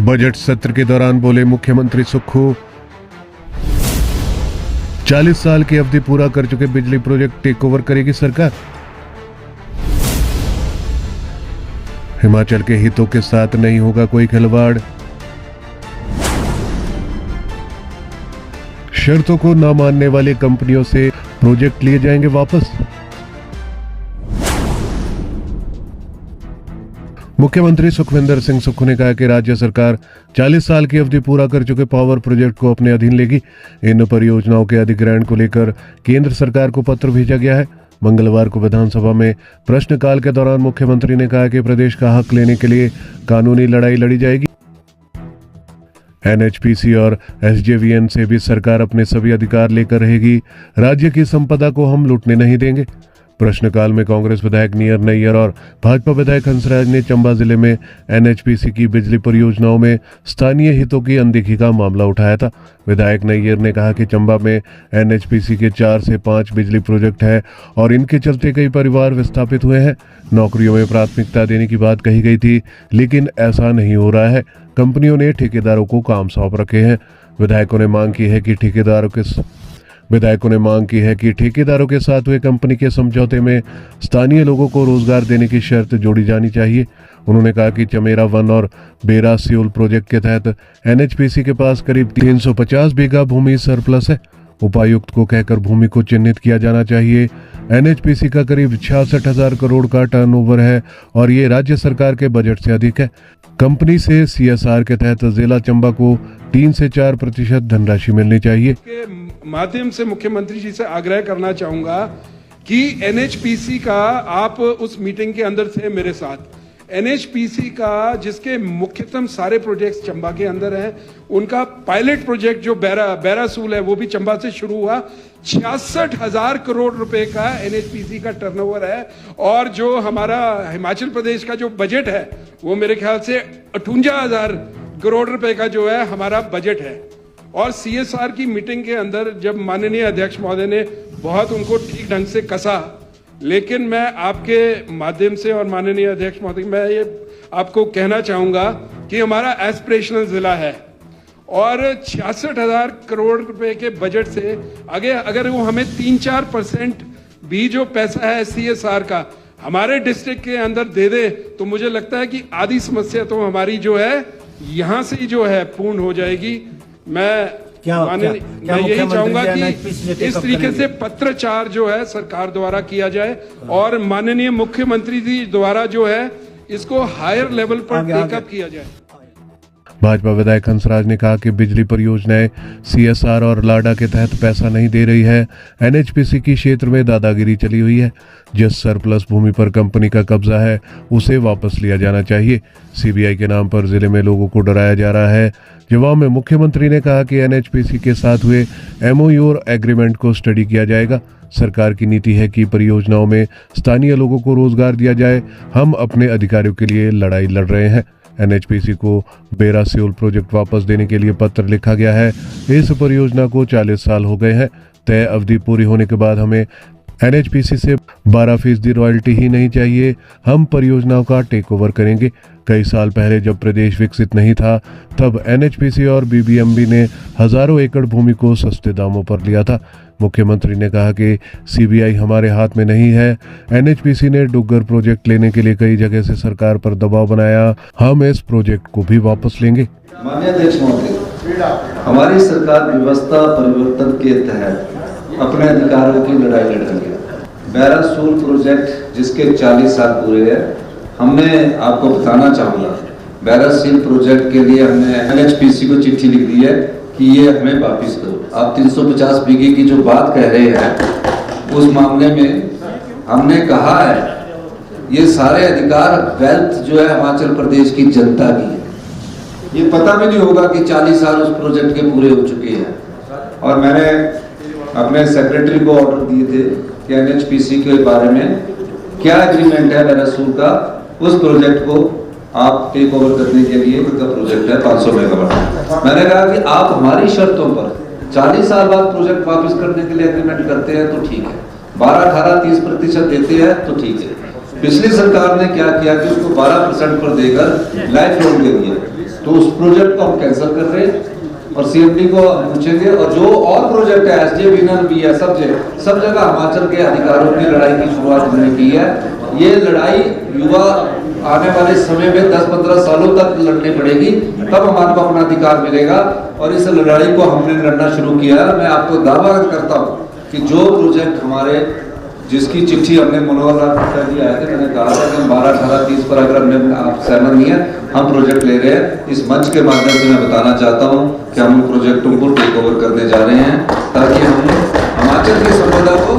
Budget सत्र के दौरान बोले मुख्यमंत्री सुक्खू, 40 साल की अवधि पूरा कर चुके बिजली प्रोजेक्ट टेक ओवर करेगी सरकार। हिमाचल के हितों के साथ नहीं होगा कोई खिलवाड़। शर्तों को न मानने वाली कंपनियों से प्रोजेक्ट लिए जाएंगे वापस। मुख्यमंत्री सुखविंदर सिंह सुक्खू ने कहा कि राज्य सरकार 40 साल की अवधि पूरा कर चुके पावर प्रोजेक्ट को अपने अधीन लेगी। इन परियोजनाओं के अधिग्रहण को लेकर केंद्र सरकार को पत्र भेजा गया है। मंगलवार को विधानसभा में प्रश्नकाल के दौरान मुख्यमंत्री ने कहा कि प्रदेश का हक लेने के लिए कानूनी लड़ाई लड़ी जाएगी। एनएचपीसी और एसजेवीएन से भी सरकार अपने सभी अधिकार लेकर रहेगी। राज्य की संपदा को हम लूटने नहीं देंगे। प्रश्नकाल में कांग्रेस विधायक नियर नैयर और भाजपा विधायक हंसराज ने चंबा जिले में एनएचपीसी की बिजली परियोजनाओं में स्थानीय हितों की अनदेखी का मामला उठाया था। विधायक नैयर ने कहा कि चंबा में एनएचपीसी के 4 से 5 बिजली प्रोजेक्ट है और इनके चलते कई परिवार विस्थापित हुए हैं। नौकरियों में प्राथमिकता देने की बात कही गई थी, लेकिन ऐसा नहीं हो रहा है। कंपनियों ने ठेकेदारों को काम सौंप रखे हैं। विधायकों ने मांग की है कि ठेकेदारों के साथ हुए कंपनी के समझौते में स्थानीय लोगों को रोजगार देने की शर्त जोड़ी जानी चाहिए। उन्होंने कहा कि चमेरा 1 और बेरा सियोल प्रोजेक्ट के तहत एनएचपीसी के पास करीब 350 बीघा भूमि सरप्लस है। उपायुक्त को कहकर भूमि को चिन्हित किया जाना चाहिए। एनएचपीसी का करीब 66,000 करोड़ का टर्नओवर है और ये राज्य सरकार के बजट से अधिक है। कंपनी से सीएसआर के तहत जिला चंबा को 3 से 4% धनराशि मिलनी चाहिए। के माध्यम से मुख्यमंत्री जी से आग्रह करना चाहूंगा कि एनएचपीसी का आप उस मीटिंग के अंदर थे मेरे साथ। एनएचपीसी का जिसके मुख्यतम सारे प्रोजेक्ट्स चंबा के अंदर हैं, उनका पायलट प्रोजेक्ट जो बैरासूल है वो भी चंबा से शुरू हुआ। 66,000 करोड़ रुपए का एनएचपीसी का टर्नओवर है और जो हमारा हिमाचल प्रदेश का जो बजट है वो मेरे ख्याल से 58,000 करोड़ रुपए का जो है हमारा बजट है। और सीएसआर की मीटिंग के अंदर जब माननीय अध्यक्ष महोदय ने बहुत उनको ठीक ढंग से कसा, लेकिन मैं आपके माध्यम से और माननीय अध्यक्ष महोदय मैं ये आपको कहना चाहूंगा कि हमारा एस्पिरेशनल जिला है और 66,000 करोड़ रुपए के बजट से अगर वो हमें 3-4% भी जो पैसा है सीएसआर का हमारे डिस्ट्रिक्ट के अंदर दे तो मुझे लगता है कि आधी समस्या तो हमारी जो है यहाँ से ही जो है पूर्ण हो जाएगी। मैं यही चाहूंगा कि इस तरीके से पत्राचार जो है सरकार द्वारा किया जाए और माननीय मुख्यमंत्री जी द्वारा जो है इसको हायर लेवल पर टेकअप किया जाए। भाजपा विधायक हंसराज ने कहा कि बिजली परियोजनाएं सीएसआर और लाडा के तहत पैसा नहीं दे रही है। एनएचपीसी की क्षेत्र में दादागिरी चली हुई है। जिस सरप्लस भूमि पर कंपनी का कब्जा है उसे वापस लिया जाना चाहिए। सीबीआई के नाम पर जिले में लोगों को डराया जा रहा है। जवाब में मुख्यमंत्री ने कहा कि एनएचपीसी के साथ हुए एमओयू और एग्रीमेंट को स्टडी किया जाएगा। सरकार की नीति है कि परियोजनाओं में स्थानीय लोगों को रोजगार दिया जाए। हम अपने अधिकारों के लिए लड़ाई लड़ रहे हैं। एनएचपीसी को बेरा सियोल प्रोजेक्ट वापस देने के लिए पत्र लिखा गया है। इस परियोजना को 40 साल हो गए हैं। तय अवधि पूरी होने के बाद हमें एनएचपीसी से 12% रॉयल्टी ही नहीं चाहिए। हम परियोजनाओं का टेक ओवर करेंगे। कई साल पहले जब प्रदेश विकसित नहीं था तब एनएचपीसी और बीबीएमबी ने हजारों एकड़ भूमि को सस्ते दामों पर लिया था। मुख्यमंत्री ने कहा कि सीबीआई हमारे हाथ में नहीं है। एनएचपीसी ने डुग्गर प्रोजेक्ट लेने के लिए कई जगह से सरकार पर दबाव बनाया। हम इस प्रोजेक्ट को भी वापस लेंगे। माननीय अध्यक्ष महोदय, हमारी सरकार व्यवस्था परिवर्तन के तहत अपने अधिकारों की लड़ाई लड़ रही है। बैरासूल प्रोजेक्ट जिसके 40 साल पूरे हैं, हमने आपको बताना चाहूंगा बैरासूल प्रोजेक्ट के लिए हमने एनएचपीसी को चिट्ठी लिख दी है कि ये हमें वापिस करो। आप 350 बीघे की जो बात कह रहे हैं उस मामले में हमने कहा है ये सारे अधिकार वेल्थ जो है हिमाचल प्रदेश की जनता की है। ये पता भी नहीं होगा कि 40 साल उस प्रोजेक्ट के पूरे हो चुके हैं। और मैंने अपने सेक्रेटरी को ऑर्डर दिए थे कि एनएचपीसी के बारे में क्या एग्रीमेंट है बैरासूल का, उस प्रोजेक्ट को आप टेक ओवर करने के लिए उनका प्रोजेक्ट है 500 मेगावाट। मैंने कहा कि आप हमारी शर्तों पर 40 साल बाद प्रोजेक्ट वापस करने के लिए एग्रीमेंट करते हैं तो ठीक है, 12-18-30% देते हैं तो ठीक है। पिछली सरकार ने क्या किया कि उसको 12% पर देकर लाइफ लोन दे दिया। तो उस प्रोजेक्ट को हम कैंसिल कर रहे हैं और सीएमडी को हम पूछेंगे। और जो और प्रोजेक्ट है एसजे विनर भी है, सब जगह हिमाचल के अधिकारों की लड़ाई की शुरुआत हमने की है। ये लड़ाई युवा आने वाले समय में 10-15 सालों तक लड़नी पड़ेगी, तब हमारे को अपना अधिकार मिलेगा। और इस लड़ाई को हमने लड़ना शुरू किया। मैं आपको दावा करता हूँ कि जो प्रोजेक्ट हमारे, जिसकी चिट्ठी हमने मनोहर लाल खट्टर जी आए थे, मैंने कहा था कि 12, 18, 30 पर अगर हमने आप सहमत नहीं है, हम प्रोजेक्ट ले रहे हैं। इस मंच के माध्यम से मैं बताना चाहता हूं कि हम उन प्रोजेक्टों को टेक ओवर करने जा रहे हैं ताकि हम हिमाचल की संपदा को